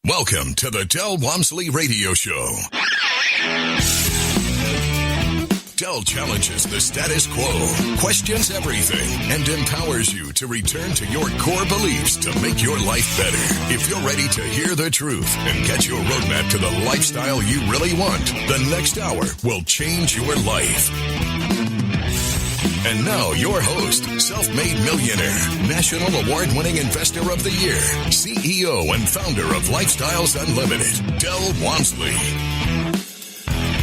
Welcome to the Del Walmsley Radio Show. Del challenges the status quo, questions everything, and empowers you to return to your core beliefs to make your life better. If you're ready to hear the truth and get your roadmap to the lifestyle you really want, the next hour will change your life. And now your host, self-made millionaire, national award-winning investor of the year, CEO and founder of Lifestyles Unlimited, Del Walmsley.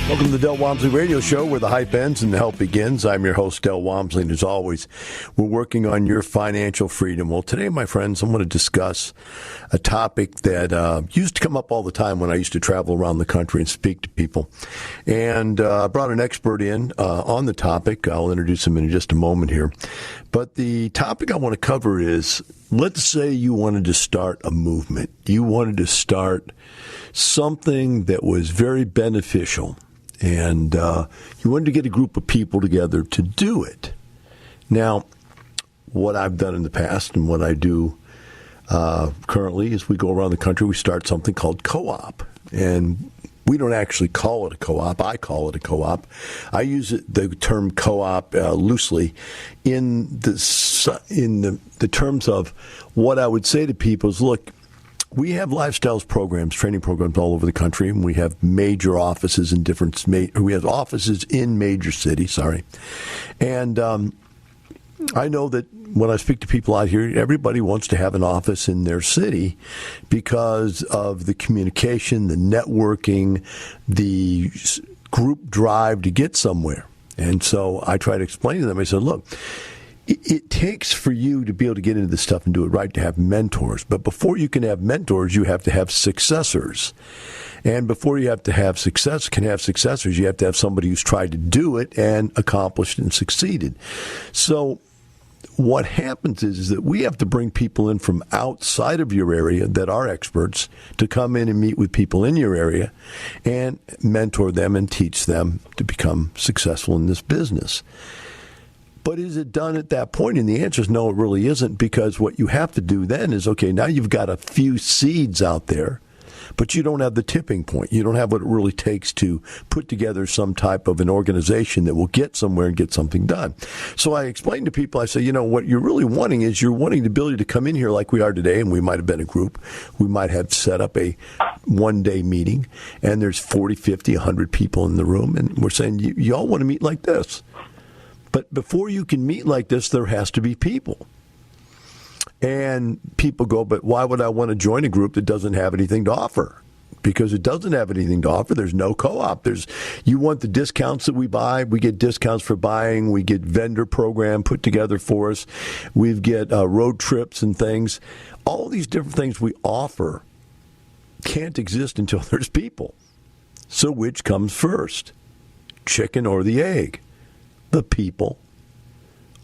Welcome to the Del Walmsley Radio Show, where the hype ends and the help begins. I'm your host, Del Walmsley, and as always, we're working on your financial freedom. Well, today, my friends, I'm going to discuss a topic that used to come up all the time when I used to travel around the country and speak to people. And I brought an expert in on the topic. I'll introduce him in just a moment here. But the topic I want to cover is, let's say you wanted to start a movement. You wanted to start something that was very beneficial. And you wanted to get a group of people together to do it. Now, what I've done in the past and what I do currently is we go around the country, we start something called co-op. And we don't actually call it a co-op. I call it a co-op. I use the term co-op loosely in the terms of what I would say to people is, look, we have lifestyles programs, training programs all over the country, and we have major offices in we have offices in major cities, And I know that when I speak to people out here, everybody wants to have an office in their city because of the communication, the networking, the group drive to get somewhere. And so I try to explain to them, I said, look, it takes for you to be able to get into this stuff and do it right to have mentors. But before you can have mentors, you have to have successors. And before you can have successors, you have to have somebody who's tried to do it and accomplished and succeeded. So what happens is that we have to bring people in from outside of your area that are experts to come in and meet with people in your area and mentor them and teach them to become successful in this business. But is it done at that point? And the answer is no, it really isn't, because what you have to do then is, okay, now you've got a few seeds out there, but you don't have the tipping point. You don't have what it really takes to put together some type of an organization that will get somewhere and get something done. So I explain to people, I say, what you're really wanting is you're wanting the ability to come in here like we are today, and we might have been a group. We might have set up a one-day meeting, and there's 40, 50, 100 people in the room, and we're saying, you all want to meet like this. But before you can meet like this, there has to be people. And people go, but why would I want to join a group that doesn't have anything to offer? Because it doesn't have anything to offer. There's no co-op. You want the discounts that we buy. We get discounts for buying. We get vendor program put together for us. We get road trips and things. All these different things we offer can't exist until there's people. So which comes first? Chicken or the egg? The people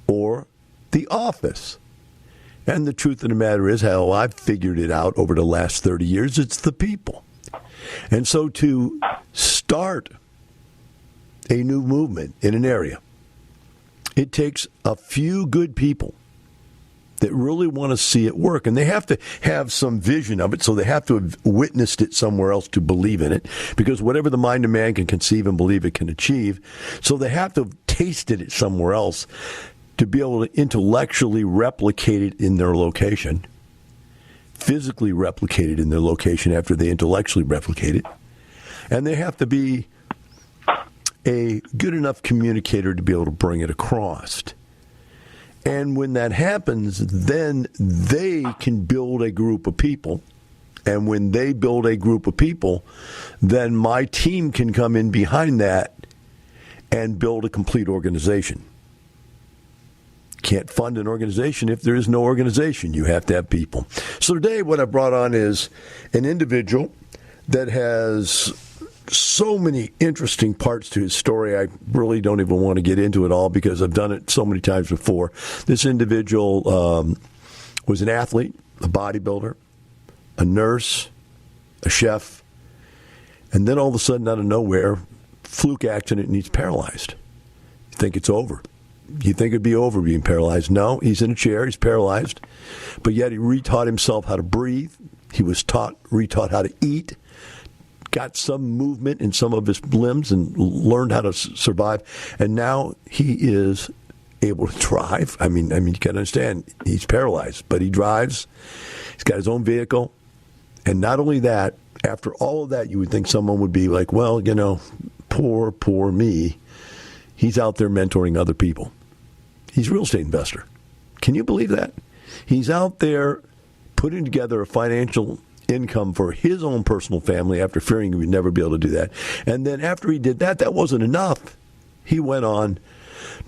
or the office? And the truth of the matter is, how I've figured it out over the last 30 years, it's the people. And so to start a new movement in an area, it takes a few good people that really want to see it work. And they have to have some vision of it, so they have to have witnessed it somewhere else to believe in it, because whatever the mind of man can conceive and believe it can achieve. So they have to have tasted it somewhere else to be able to intellectually replicate it in their location, physically replicate it in their location after they intellectually replicate it. And they have to be a good enough communicator to be able to bring it across. And when that happens, then they can build a group of people. And when they build a group of people, then my team can come in behind that and build a complete organization. Can't fund an organization if there is no organization. You have to have people. So today what I brought on is an individual that has so many interesting parts to his story. I really don't even want to get into it all because I've done it so many times before. This individual was an athlete, a bodybuilder, a nurse, a chef, and then all of a sudden, out of nowhere, fluke accident and he's paralyzed. You think it's over. You think it'd be over being paralyzed. No, he's in a chair, he's paralyzed, but yet he retaught himself how to breathe, He was retaught how to eat, got some movement in some of his limbs, and learned how to survive. And now he is able to drive. I mean, you can understand he's paralyzed, but he drives. He's got his own vehicle. And not only that, after all of that, you would think someone would be like, well, poor me. He's out there mentoring other people. He's a real estate investor. Can you believe that? He's out there putting together a financial income for his own personal family after fearing he would never be able to do that. And then after he did that, that wasn't enough. He went on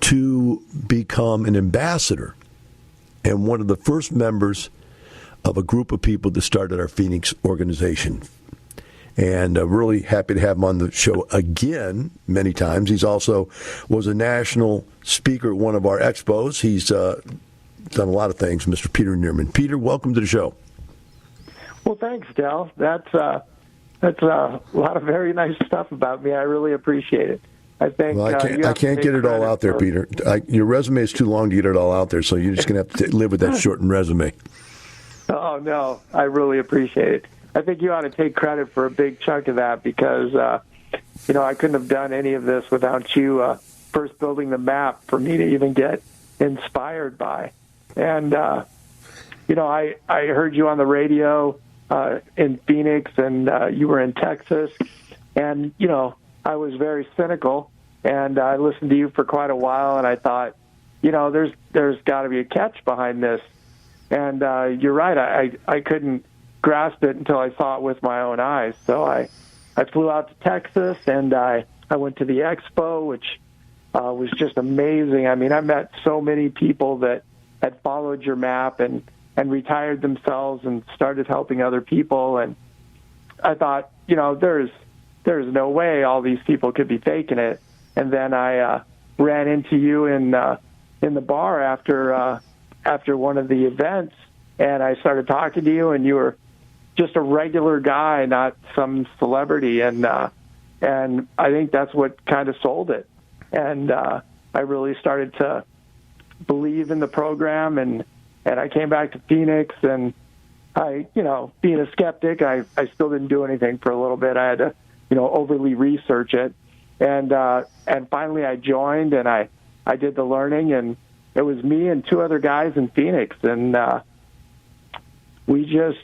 to become an ambassador and one of the first members of a group of people that started our Phoenix organization. And really happy to have him on the show again many times. He's also was a national speaker at one of our expos. He's done a lot of things, Mr. Peter N. Peter, welcome to the show. Well, thanks, Del. That's a lot of very nice stuff about me. I really appreciate it. I think well, I can't get it all out there, Peter. Your resume is too long to get it all out there, so you're just going to have to live with that shortened resume. Oh, no, I really appreciate it. I think you ought to take credit for a big chunk of that because, I couldn't have done any of this without you first building the map for me to even get inspired by. And, I heard you on the radio in Phoenix and you were in Texas. And, I was very cynical and I listened to you for quite a while and I thought, there's got to be a catch behind this. And you're right, I couldn't grasp it until I saw it with my own eyes. So I flew out to Texas and I went to the expo, which was just amazing. I mean, I met so many people that had followed your map and retired themselves and started helping other people. And I thought, there's no way all these people could be faking it. And then I ran into you in the bar after one of the events, and I started talking to you, and you were just a regular guy, not some celebrity, and I think that's what kind of sold it. And I really started to believe in the program, and I came back to Phoenix, and I, being a skeptic, I still didn't do anything for a little bit. I had to, overly research it, and finally I joined, and I did the learning, and it was me and two other guys in Phoenix, and we just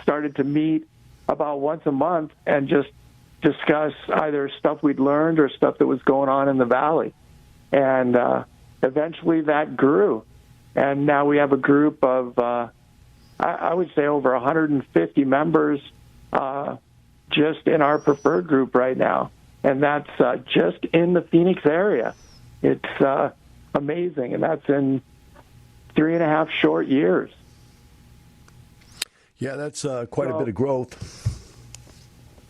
started to meet about once a month and just discuss either stuff we'd learned or stuff that was going on in the Valley. And eventually that grew. And now we have a group of, I would say, over 150 members just in our preferred group right now. And that's just in the Phoenix area. It's amazing. And that's in 3.5 short years. Yeah, that's quite a bit of growth.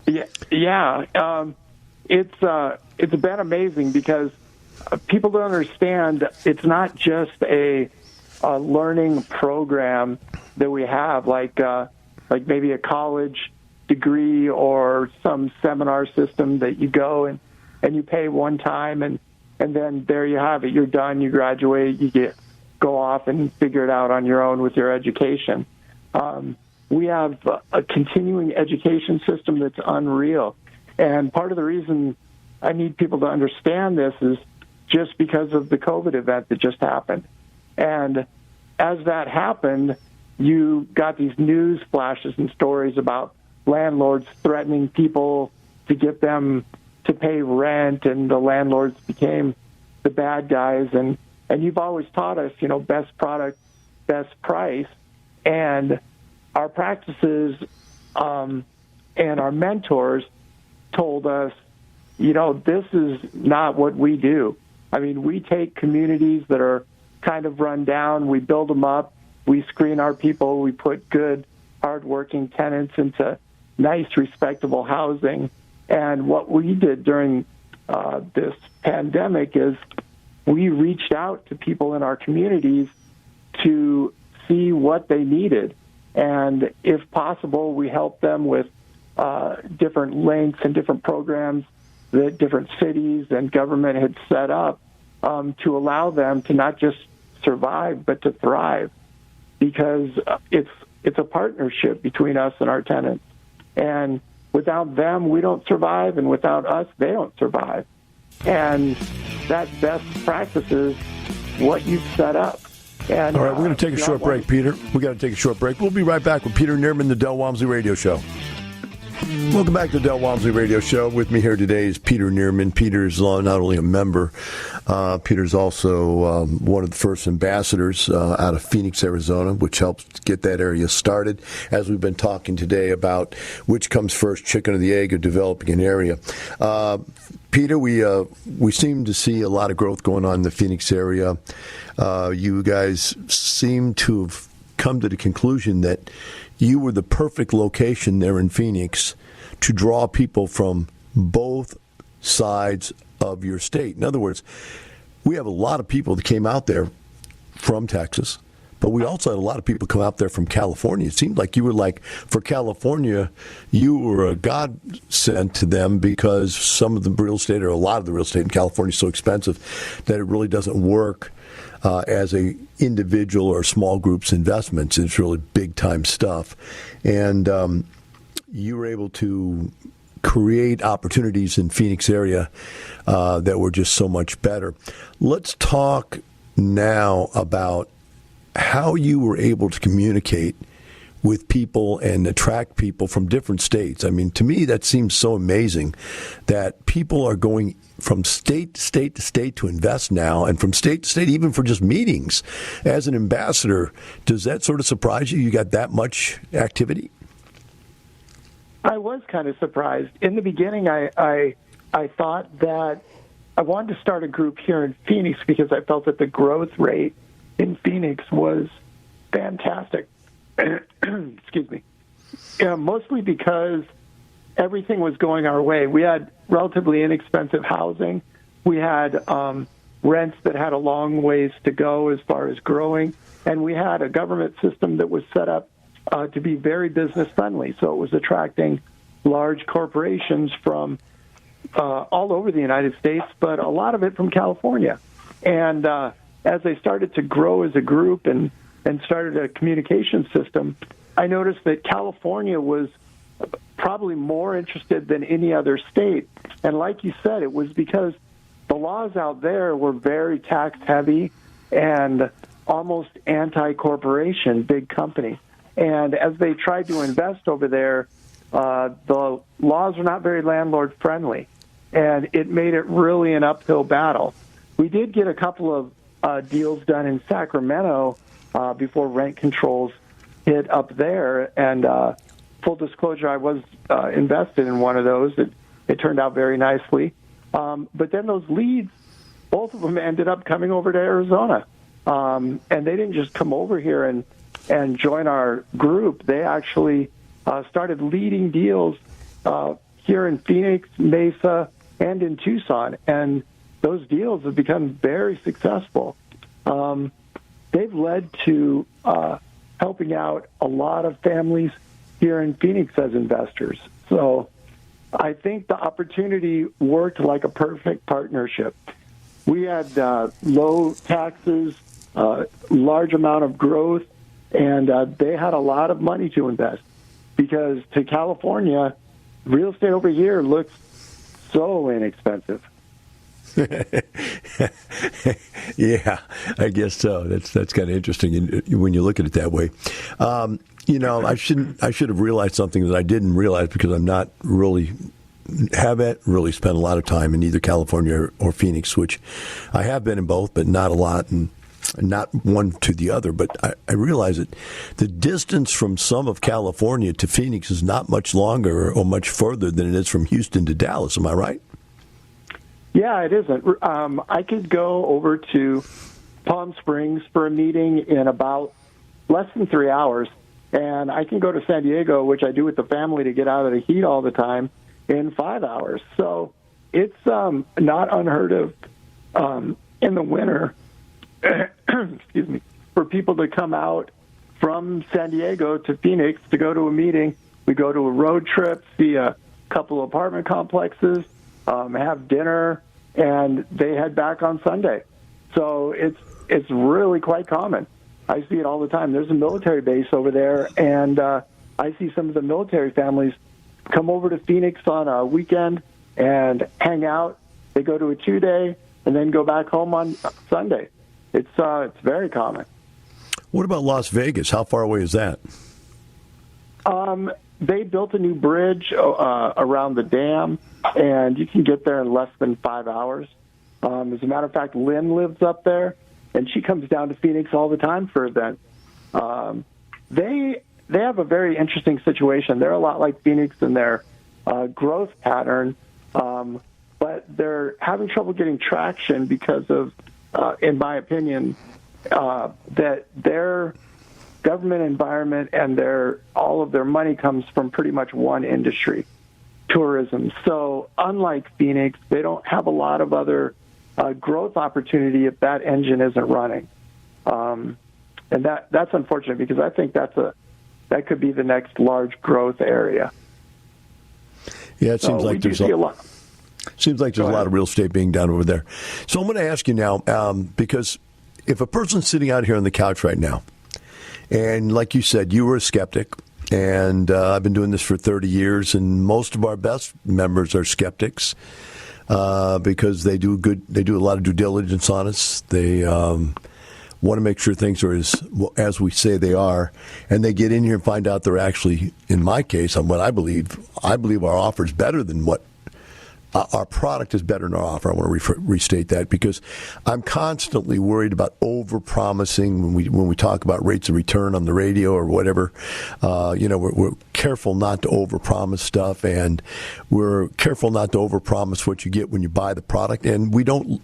Yeah. It's been amazing because people don't understand it's not just a learning program that we have, like maybe a college degree or some seminar system that you go and you pay one time and then there you have it. You're done. You graduate. You go off and figure it out on your own with your education. We have a continuing education system that's unreal. And part of the reason I need people to understand this is just because of the COVID event that just happened. And as that happened, you got these news flashes and stories about landlords threatening people to get them to pay rent, and the landlords became the bad guys. And you've always taught us, best product, best price. And our practices and our mentors told us, this is not what we do. I mean, we take communities that are kind of run down, we build them up, we screen our people, we put good, hardworking tenants into nice, respectable housing. And what we did during this pandemic is we reached out to people in our communities to see what they needed. And if possible, we help them with different links and different programs that different cities and government had set up to allow them to not just survive, but to thrive. Because it's it's a partnership between us and our tenants. And without them, we don't survive, and without us, they don't survive. And that best practice is what you've set up. And, all right, we're going to take a short break, Peter. We've got to take a short break. We'll be right back with Peter N, the Del Walmsley Radio Show. Welcome back to the Del Walmsley Radio Show. With me here today is Peter N. Peter's not only a member, Peter's also one of the first ambassadors out of Phoenix, Arizona, which helps get that area started. As we've been talking today about which comes first, chicken or the egg of developing an area. Peter, we seem to see a lot of growth going on in the Phoenix area. You guys seem to have come to the conclusion that you were the perfect location there in Phoenix to draw people from both sides of your state. In other words, we have a lot of people that came out there from Texas, but we also had a lot of people come out there from California. It seemed like you were like, for California, you were a godsend to them because some of the real estate, or a lot of the real estate in California is so expensive that it really doesn't work as a individual or small group's investments. It's really big time stuff. And you were able to create opportunities in Phoenix area that were just so much better. Let's talk now about how you were able to communicate with people and attract people from different states. I mean, to me, that seems so amazing that people are going from state to state to state to invest now, and from state to state even for just meetings. As an ambassador, does that sort of surprise you? You got that much activity? I was kind of surprised. In the beginning, I thought that I wanted to start a group here in Phoenix because I felt that the growth rate in Phoenix was fantastic. Excuse me. Mostly because everything was going our way. We had relatively inexpensive housing. We had rents that had a long ways to go as far as growing. And we had a government system that was set up to be very business-friendly. So it was attracting large corporations from all over the United States, but a lot of it from California. And as they started to grow as a group and started a communication system, I noticed that California was probably more interested than any other state. And like you said, it was because the laws out there were very tax-heavy and almost anti-corporation, big company. And as they tried to invest over there, the laws were not very landlord-friendly, and it made it really an uphill battle. We did get a couple of deals done in Sacramento before rent controls hit up there, and full disclosure, I was invested in one of those. It turned out very nicely. But then those leads, both of them ended up coming over to Arizona. And they didn't just come over here and join our group. They actually started leading deals here in Phoenix, Mesa, and in Tucson. And those deals have become very successful. They've led to helping out a lot of families here in Phoenix as investors. So I think the opportunity worked like a perfect partnership. We had low taxes, large amount of growth, and they had a lot of money to invest because to California, real estate over here looks so inexpensive. Yeah, I guess so. That's kind of interesting when you look at it that way. I should have realized something that I didn't realize because I'm not haven't really spent a lot of time in either California or Phoenix, which I have been in both, but not a lot, and not one to the other. But I realize that the distance from some of California to Phoenix is not much longer or much further than it is from Houston to Dallas. Am I right? Yeah, it isn't. I could go over to Palm Springs for a meeting in about less than 3 hours, and I can go to San Diego, which I do with the family to get out of the heat all the time, in 5 hours. So it's not unheard of in the winter, excuse me, for people to come out from San Diego to Phoenix to go to a meeting. We go to a road trip, see a couple of apartment complexes, have dinner, and they head back on Sunday. So it's really quite common. I see it all the time. There's a military base over there, and I see some of the military families come over to Phoenix on a weekend and hang out. They go to a 2-day and then go back home on Sunday. It's very common. What about Las Vegas? How far away is that? They built a new bridge around the dam, and you can get there in less than 5 hours. As a matter of fact, Lynn lives up there, and she comes down to Phoenix all the time for events. They have a very interesting situation. They're a lot like Phoenix in their growth pattern, but they're having trouble getting traction because of, in my opinion, that their government environment and all of their money comes from pretty much one industry, tourism. So unlike Phoenix, they don't have a lot of other growth opportunity if that engine isn't running. And that's unfortunate because I think that could be the next large growth area. Yeah, it seems like there's a lot. Seems like there's a lot of real estate being done over there. So I'm going to ask you now, because if a person's sitting out here on the couch right now, and like you said, you were a skeptic, and I've been doing this for 30 years, and most of our best members are skeptics because they do a lot of due diligence on us. They want to make sure things are as we say they are, and they get in here and find out they're actually, in my case, on what I believe our offer is better than what our product is better than our offer. I want to restate that because I'm constantly worried about over-promising when we talk about rates of return on the radio or whatever. We're careful not to over-promise stuff, and we're careful not to over-promise what you get when you buy the product, and we don't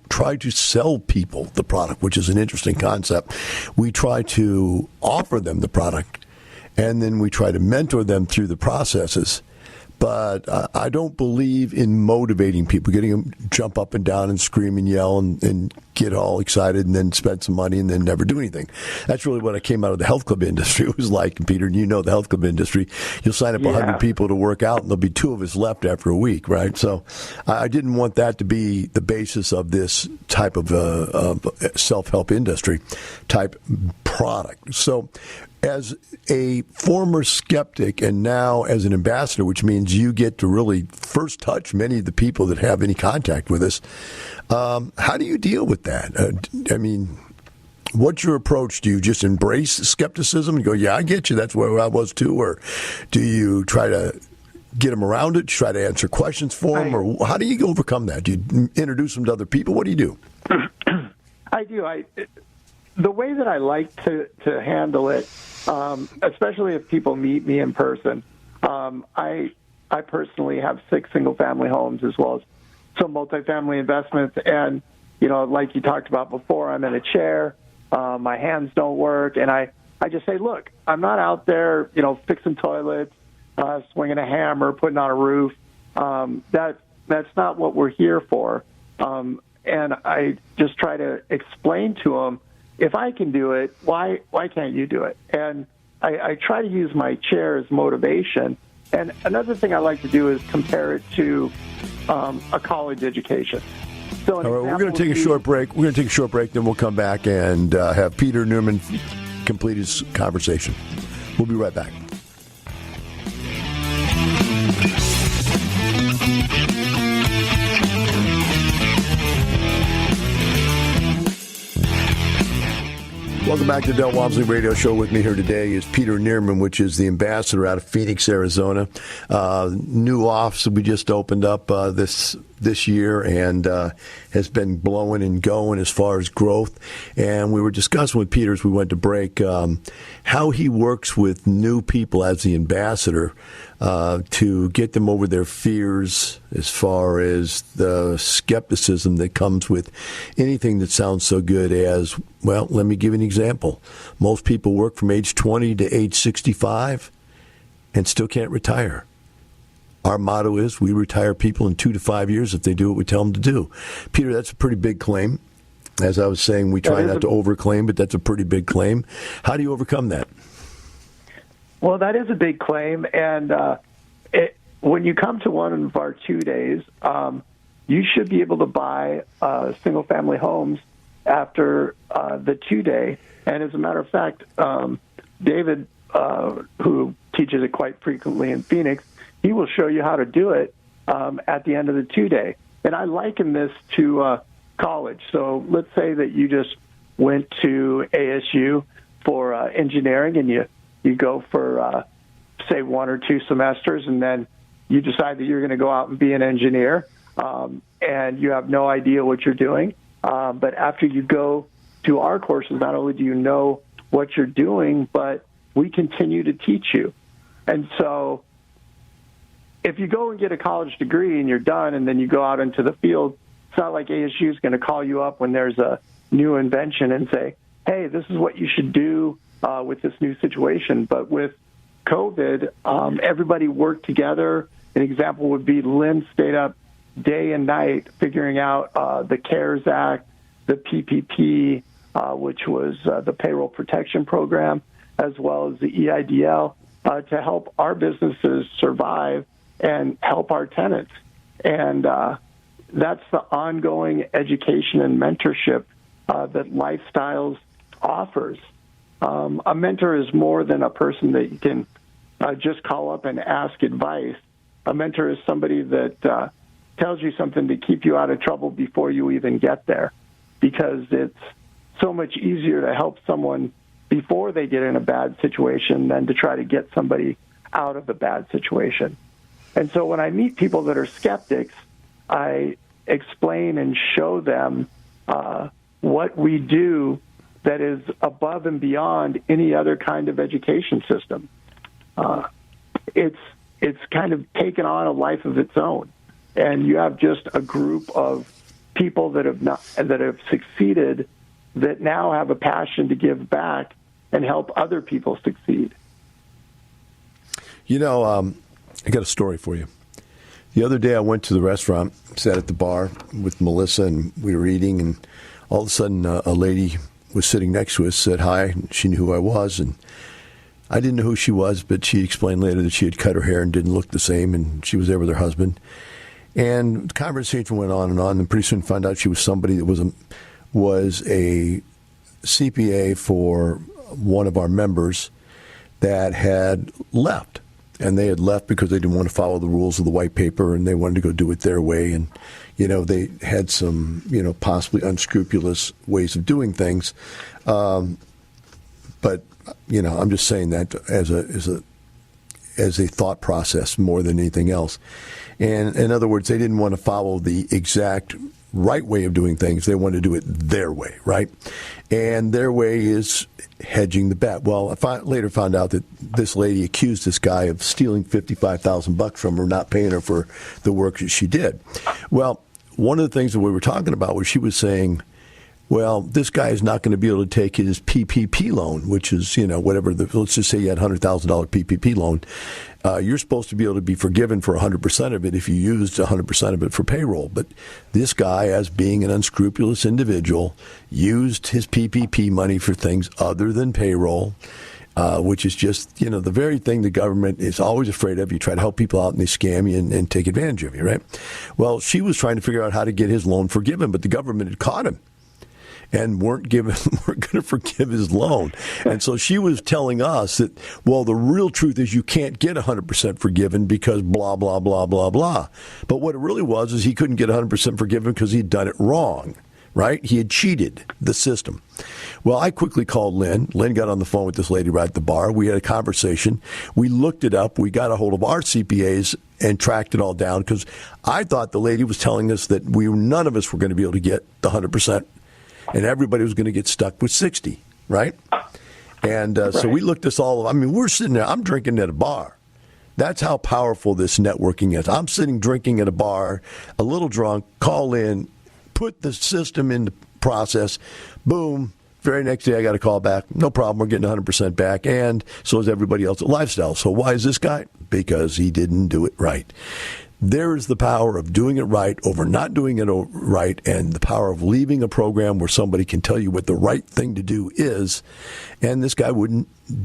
try to sell people the product, which is an interesting concept. We try to offer them the product, and then we try to mentor them through the processes. But I don't believe in motivating people, getting them jump up and down and scream and yell and get all excited and then spend some money and then never do anything. That's really what I came out of the health club industry. It was like, Peter, you know the health club industry. You'll sign up 100 people to work out, and there'll be 2 of us left after a week, right? So I didn't want that to be the basis of this type of self-help industry type product. So as a former skeptic and now as an ambassador, which means you get to really first touch many of the people that have any contact with us, how do you deal with that? What's your approach? Do you just embrace skepticism and go, yeah, I get you, that's where I was too? Or do you try to get them around it, try to answer questions for them? Or how do you overcome that? Do you introduce them to other people? What do you do? I do. The way that I like to handle it, especially if people meet me in person, I personally have 6 single-family homes as well as some multifamily investments. And, like you talked about before, I'm in a chair, my hands don't work, and I just say, look, I'm not out there, fixing toilets, swinging a hammer, putting on a roof. That's not what we're here for. And I just try to explain to them, if I can do it, why can't you do it? And I try to use my chair as motivation. And another thing I like to do is compare it to a college education. So all right, we're going to take a short break. We're going to take a short break, then we'll come back and have Peter Newman complete his conversation. We'll be right back. Welcome back to the Del Walmsley Radio Show. With me here today is Peter Nierman, which is the ambassador out of Phoenix, Arizona. New office we just opened up this year and has been blowing and going as far as growth. And we were discussing with Peter as we went to break how he works with new people as the ambassador to get them over their fears as far as the skepticism that comes with anything that sounds so good as, well, let me give you an example. Most people work from age 20 to age 65 and still can't retire. Our motto is we retire people in 2 to 5 years if they do what we tell them to do. Peter, that's a pretty big claim. As I was saying, we try not to overclaim, but that's a pretty big claim. How do you overcome that? Well, that is a big claim, and when you come to one of our 2 days, you should be able to buy single-family homes after the 2-day. And as a matter of fact, David, who teaches it quite frequently in Phoenix, he will show you how to do it at the end of the 2-day. And I liken this to college. So let's say that you just went to ASU for engineering, and you go for, say, 1 or 2 semesters, and then you decide that you're going to go out and be an engineer, and you have no idea what you're doing. But after you go to our courses, not only do you know what you're doing, but we continue to teach you. And so if you go and get a college degree and you're done and then you go out into the field, it's not like ASU is going to call you up when there's a new invention and say, hey, this is what you should do with this new situation. But with COVID, everybody worked together. An example would be Lynn stayed up day and night figuring out the CARES Act, the PPP, which was the Payroll Protection Program, as well as the EIDL, to help our businesses survive and help our tenants. And that's the ongoing education and mentorship that Lifestyles offers. A mentor is more than a person that you can just call up and ask advice. A mentor is somebody that tells you something to keep you out of trouble before you even get there, because it's so much easier to help someone before they get in a bad situation than to try to get somebody out of a bad situation. And so when I meet people that are skeptics, I explain and show them what we do that is above and beyond any other kind of education system. It's kind of taken on a life of its own, and you have just a group of people that have succeeded that now have a passion to give back and help other people succeed. You know, I got a story for you. The other day I went to the restaurant, sat at the bar with Melissa, and we were eating, and all of a sudden a lady was sitting next to us, said hi. She knew who I was, and I didn't know who she was, but she explained later that she had cut her hair and didn't look the same, and she was there with her husband. And the conversation went on, and pretty soon found out she was somebody that was a CPA for one of our members that had left. And they had left because they didn't want to follow the rules of the white paper, and they wanted to go do it their way. And, you know, they had some, possibly unscrupulous ways of doing things. But, I'm just saying that as a thought process more than anything else. And in other words, they didn't want to follow the exact right way of doing things. They wanted to do it their way, right? And their way is hedging the bet. Well, I later found out that this lady accused this guy of stealing $55,000 from her, not paying her for the work that she did. Well, one of the things that we were talking about was she was saying, well, this guy is not going to be able to take his PPP loan, which is, whatever, let's just say you had a $100,000 PPP loan. You're supposed to be able to be forgiven for 100% of it if you used 100% of it for payroll. But this guy, as being an unscrupulous individual, used his PPP money for things other than payroll, which is just, the very thing the government is always afraid of. You try to help people out and they scam you and take advantage of you, right? Well, she was trying to figure out how to get his loan forgiven, but the government had caught him and weren't going to forgive his loan. And so she was telling us that, well, the real truth is you can't get 100% forgiven because blah, blah, blah, blah, blah. But what it really was is he couldn't get 100% forgiven because he'd done it wrong, right? He had cheated the system. Well, I quickly called Lynn. Lynn got on the phone with this lady right at the bar. We had a conversation. We looked it up. We got a hold of our CPAs and tracked it all down because I thought the lady was telling us that none of us were going to be able to get the 100%. And everybody was going to get stuck with 60, right? And so we looked this all. I mean, we're sitting there. I'm drinking at a bar. That's how powerful this networking is. I'm sitting drinking at a bar, a little drunk, call in, put the system into process, boom. Very next day, I got a call back. No problem. We're getting 100% back. And so is everybody else at Lifestyle. So why is this guy? Because he didn't do it right. There is the power of doing it right over not doing it right, and the power of leaving a program where somebody can tell you what the right thing to do is. And this guy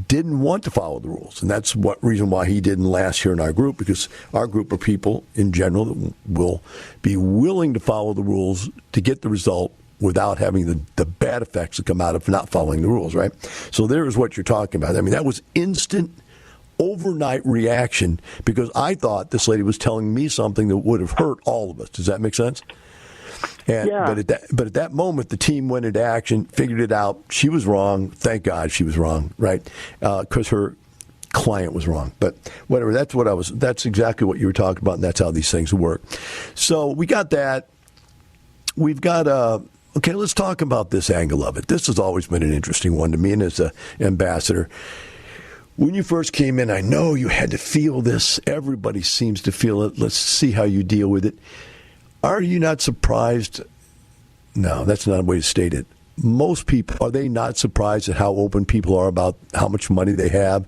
didn't want to follow the rules. And that's what reason why he didn't last here in our group, because our group of people in general that will be willing to follow the rules to get the result without having the bad effects that come out of not following the rules, right? So there's what you're talking about. I mean, that was instant, overnight reaction because I thought this lady was telling me something that would have hurt all of us. Does that make sense? And, yeah. But at that moment, the team went into action, figured it out. She was wrong. Thank God she was wrong, right? Because her client was wrong. But whatever. That's exactly what you were talking about, and that's how these things work. So we got that. We've got okay, let's talk about this angle of it. This has always been an interesting one to me, and as an ambassador. When you first came in, I know you had to feel this. Everybody seems to feel it. Let's see how you deal with it. Are you not surprised? No, that's not a way to state it. Most people, are they not surprised at how open people are about how much money they have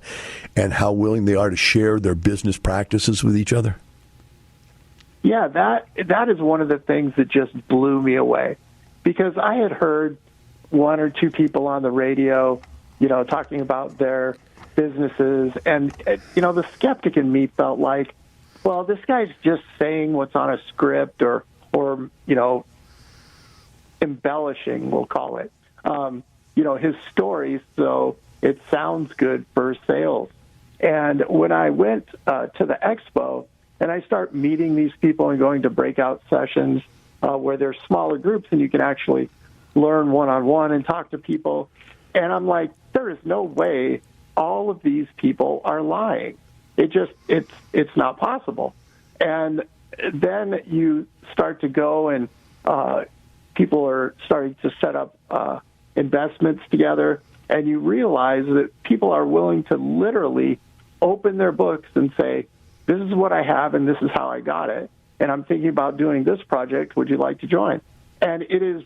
and how willing they are to share their business practices with each other? Yeah, that is one of the things that just blew me away, because I had heard one or two people on the radio, talking about their businesses, and the skeptic in me felt like, well, this guy's just saying what's on a script or embellishing, we'll call it, his stories, so it sounds good for sales. And when I went to the expo and I start meeting these people and going to breakout sessions where there's smaller groups and you can actually learn one-on-one and talk to people, and I'm like, there is no way all of these people are lying. It's not possible. And then you start to go and people are starting to set up investments together, and you realize that people are willing to literally open their books and say, this is what I have and this is how I got it, and I'm thinking about doing this project. Would you like to join? And it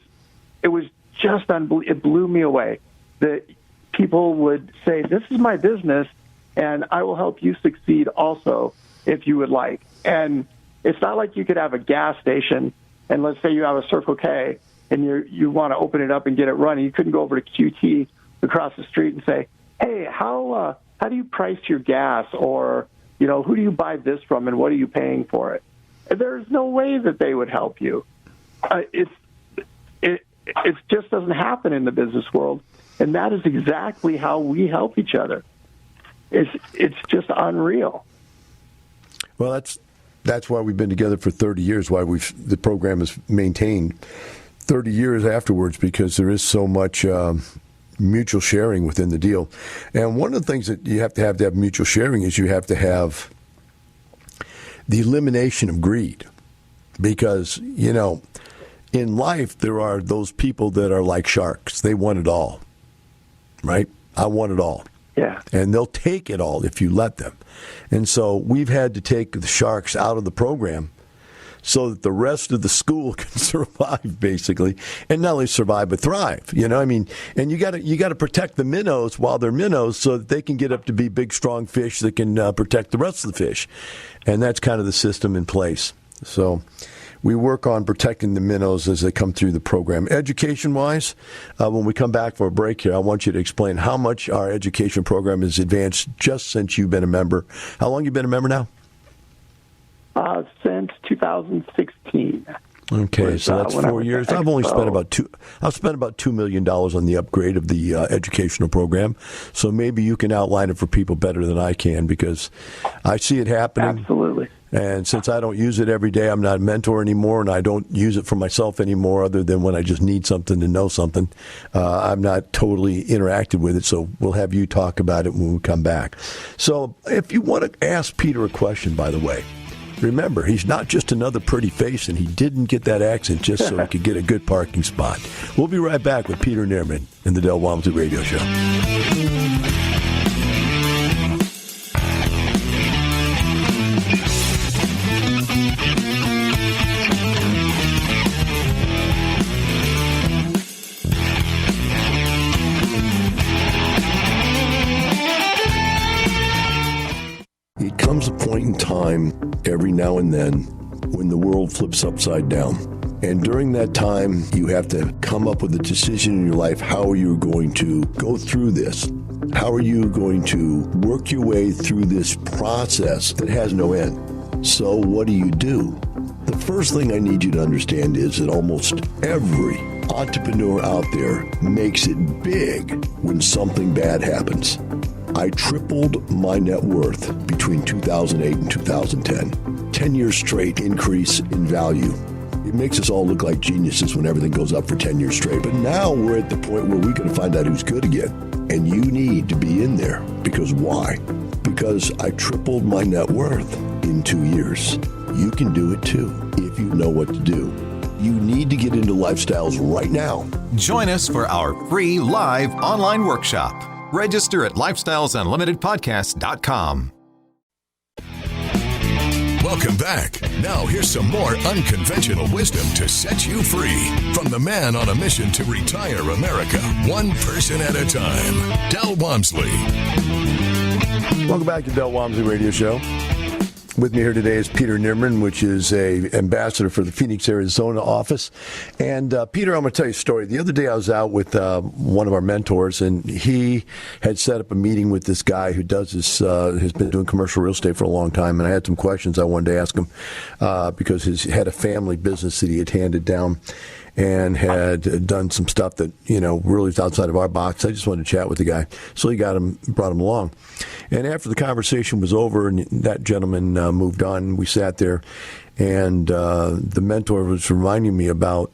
was just unbelievable. It blew me away that people would say, this is my business, and I will help you succeed also if you would like. And it's not like you could have a gas station, and let's say you have a Circle K, and you want to open it up and get it running. You couldn't go over to QT across the street and say, hey, how do you price your gas? Or, who do you buy this from, and what are you paying for it? And there's no way that they would help you. It just doesn't happen in the business world. And that is exactly how we help each other. It's just unreal. Well, that's why we've been together for 30 years, why the program is maintained 30 years afterwards, because there is so much mutual sharing within the deal. And one of the things that you have to have mutual sharing is you have to have the elimination of greed. Because, in life, there are those people that are like sharks. They want it all, right? I want it all. Yeah. And they'll take it all if you let them. And so we've had to take the sharks out of the program so that the rest of the school can survive, basically, and not only survive but thrive. And you got to protect the minnows while they're minnows so that they can get up to be big, strong fish that can protect the rest of the fish. And that's kind of the system in place. So we work on protecting the minnows as they come through the program. Education-wise, when we come back for a break here, I want you to explain how much our education program has advanced just since you've been a member. How long have you been a member now? Since 2016. Okay, so that's 4 years. I've only spent about $2 million on the upgrade of the educational program. So maybe you can outline it for people better than I can, because I see it happening. Absolutely. And since I don't use it every day, I'm not a mentor anymore, and I don't use it for myself anymore other than when I just need something to know something. I'm not totally interacted with it, so we'll have you talk about it when we come back. So if you want to ask Peter a question, by the way, remember, he's not just another pretty face, and he didn't get that accent just so he could get a good parking spot. We'll be right back with Peter N in the Del Walmsley Radio Show. It comes a point in time every now and then when the world flips upside down. And during that time, you have to come up with a decision in your life. How are you going to go through this? How are you going to work your way through this process that has no end? So what do? The first thing I need you to understand is that almost every entrepreneur out there makes it big when something bad happens. I tripled my net worth between 2008 and 2010. 10 years straight increase in value. It makes us all look like geniuses when everything goes up for 10 years straight. But now we're at the point where we're going to find out who's good again. And you need to be in there. Because why? Because I tripled my net worth in 2 years. You can do it too if you know what to do. You need to get into lifestyles right now. Join us for our free live online workshop. Register at lifestylesunlimitedpodcast.com. Welcome back. Now here's some more unconventional wisdom to set you free from the man on a mission to retire America, one person at a time, Del Walmsley. Welcome back to Del Walmsley Radio Show. With me here today is Peter N, which is a ambassador for the Phoenix, Arizona office. And Peter, I'm going to tell you a story. The other day I was out with one of our mentors, and he had set up a meeting with this guy who does this, has been doing commercial real estate for a long time. And I had some questions I wanted to ask him because he had a family business that he had handed down and had done some stuff that, really was outside of our box. I just wanted to chat with the guy. So he brought him along. And after the conversation was over and that gentleman moved on, we sat there, and the mentor was reminding me about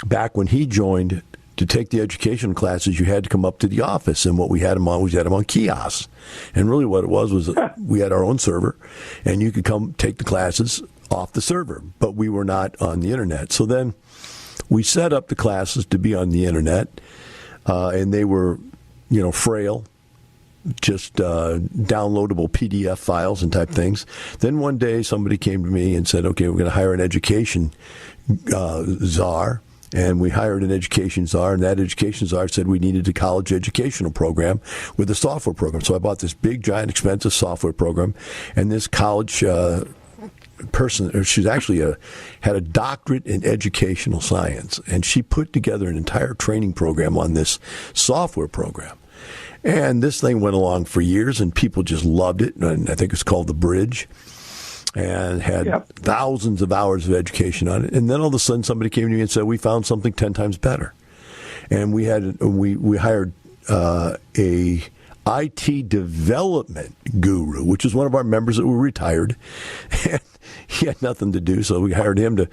back when he joined to take the education classes, you had to come up to the office. And what we had him on, kiosks. And really what it was we had our own server, and you could come take the classes off the server, but we were not on the internet. So then we set up the classes to be on the internet, and they were, frail, just downloadable PDF files and type things. Then one day somebody came to me and said, okay, we're going to hire an education czar. And we hired an education czar, and that education czar said we needed a college educational program with a software program. So I bought this big, giant, expensive software program, and this college person, she's actually had a doctorate in educational science, and she put together an entire training program on this software program. And this thing went along for years, and people just loved it. And I think it's called The Bridge, and had thousands of hours of education on it. And then all of a sudden, somebody came to me and said, "We found something 10 times better." And we hired a IT development guru, which is one of our members that were retired. And he had nothing to do, so we hired him to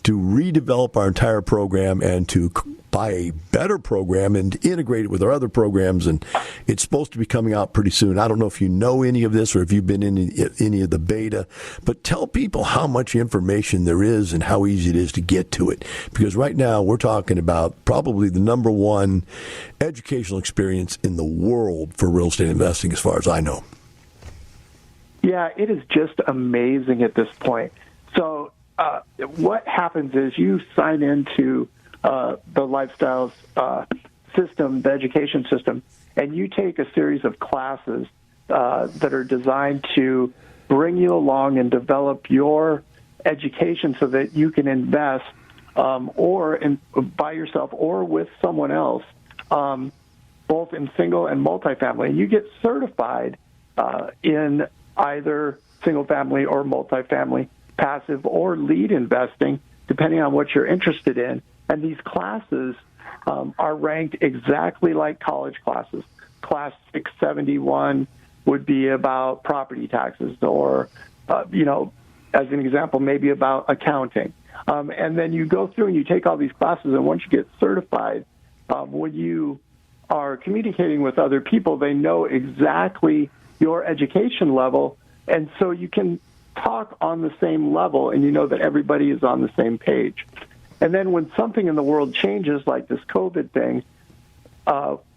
redevelop our entire program and to buy a better program and integrate it with our other programs. And it's supposed to be coming out pretty soon. I don't know if you know any of this or if you've been in any of the beta, but tell people how much information there is and how easy it is to get to it. Because right now we're talking about probably the number one educational experience in the world for real estate investing, as far as I know. Yeah, it is just amazing at this point. So what happens is you sign into the Lifestyles system, the education system, and you take a series of classes that are designed to bring you along and develop your education so that you can invest by yourself or with someone else, both in single and multifamily. And you get certified in either single-family or multifamily, passive or lead investing, depending on what you're interested in. And these classes are ranked exactly like college classes. Class 671 would be about property taxes or, as an example, maybe about accounting. And then you go through and you take all these classes, and once you get certified, when you are communicating with other people, they know exactly your education level, and so you can talk on the same level, and you know that everybody is on the same page. And then when something in the world changes, like this COVID thing,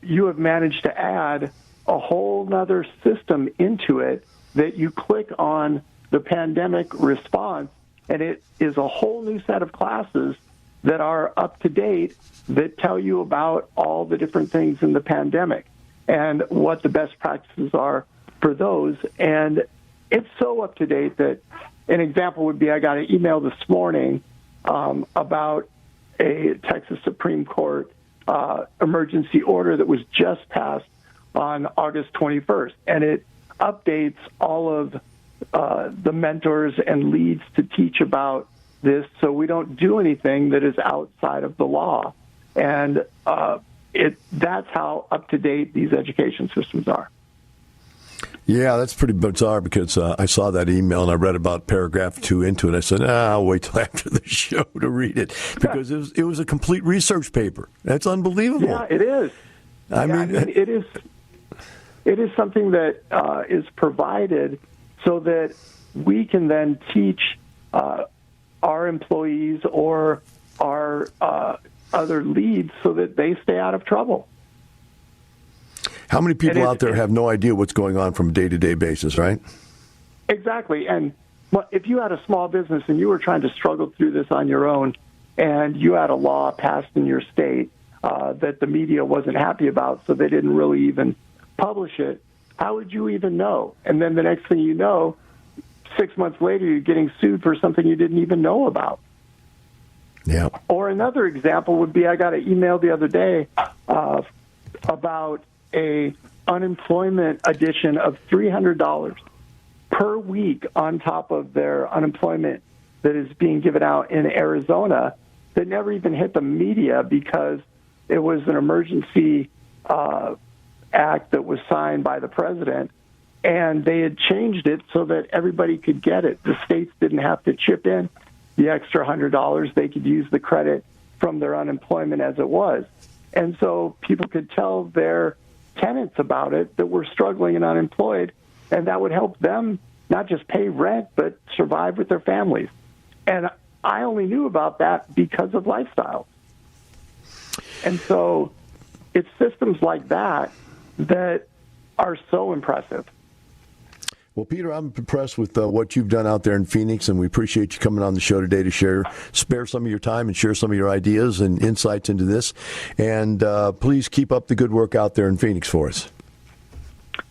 you have managed to add a whole nother system into it that you click on the pandemic response, and it is a whole new set of classes that are up to date that tell you about all the different things in the pandemic and what the best practices are for those. And it's so up to date that an example would be I got an email this morning about a Texas Supreme Court emergency order that was just passed on August 21st. And it updates all of the mentors and leads to teach about this so we don't do anything that is outside of the law. And that's how up-to-date these education systems are. Yeah, that's pretty bizarre because I saw that email and I read about paragraph 2 into it. I said, I'll wait till after the show to read it because it was a complete research paper. That's unbelievable. Yeah, it is. I mean, it is something that is provided so that we can then teach our employees or our other leads so that they stay out of trouble. How many people out there have no idea what's going on from a day-to-day basis, right? Exactly. And if you had a small business and you were trying to struggle through this on your own and you had a law passed in your state that the media wasn't happy about, so they didn't really even publish it, how would you even know? And then the next thing you know, 6 months later, you're getting sued for something you didn't even know about. Yeah. Or another example would be I got an email the other day about a unemployment addition of $300 per week on top of their unemployment that is being given out in Arizona that never even hit the media because it was an emergency act that was signed by the president, and they had changed it so that everybody could get it. The states didn't have to chip in the extra $100. They could use the credit from their unemployment as it was. And so people could tell their tenants about it that were struggling and unemployed, and that would help them not just pay rent, but survive with their families. And I only knew about that because of Lifestyle. And so it's systems like that that are so impressive. Well, Peter, I'm impressed with what you've done out there in Phoenix, and we appreciate you coming on the show today to spare some of your time and share some of your ideas and insights into this. And please keep up the good work out there in Phoenix for us.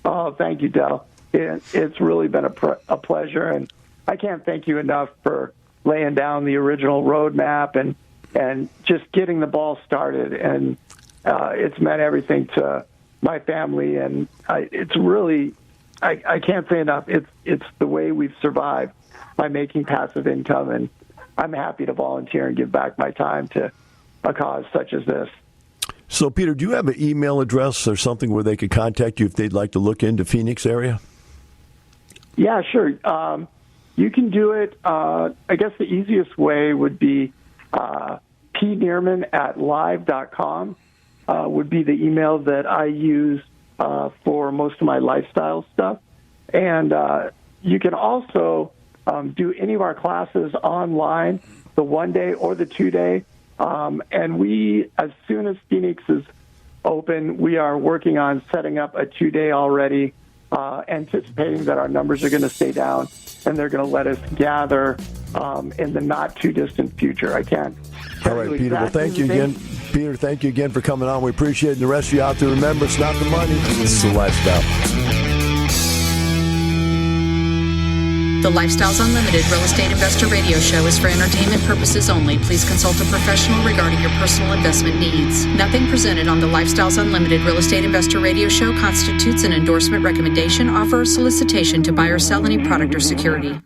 Oh, thank you, Del. It's really been a pleasure, and I can't thank you enough for laying down the original roadmap and just getting the ball started. And it's meant everything to my family, and it's really... I can't say enough. It's the way we've survived by making passive income, and I'm happy to volunteer and give back my time to a cause such as this. So, Peter, do you have an email address or something where they could contact you if they'd like to look into Phoenix area? Yeah, sure. You can do it. I guess the easiest way would be pneerman@live.com would be the email that I use for most of my lifestyle stuff. And you can also do any of our classes online, the 1-day or the 2-day. And we, as soon as Phoenix is open, we are working on setting up a 2-day already, anticipating that our numbers are going to stay down and they're going to let us gather in the not-too-distant future. I can't. All right, Peter. Well, thank you again. Peter, thank you again for coming on. We appreciate it. And the rest of you out there, remember, it's not the money, it's the lifestyle. The Lifestyles Unlimited Real Estate Investor Radio Show is for entertainment purposes only. Please consult a professional regarding your personal investment needs. Nothing presented on the Lifestyles Unlimited Real Estate Investor Radio Show constitutes an endorsement, recommendation, offer, or solicitation to buy or sell any product or security.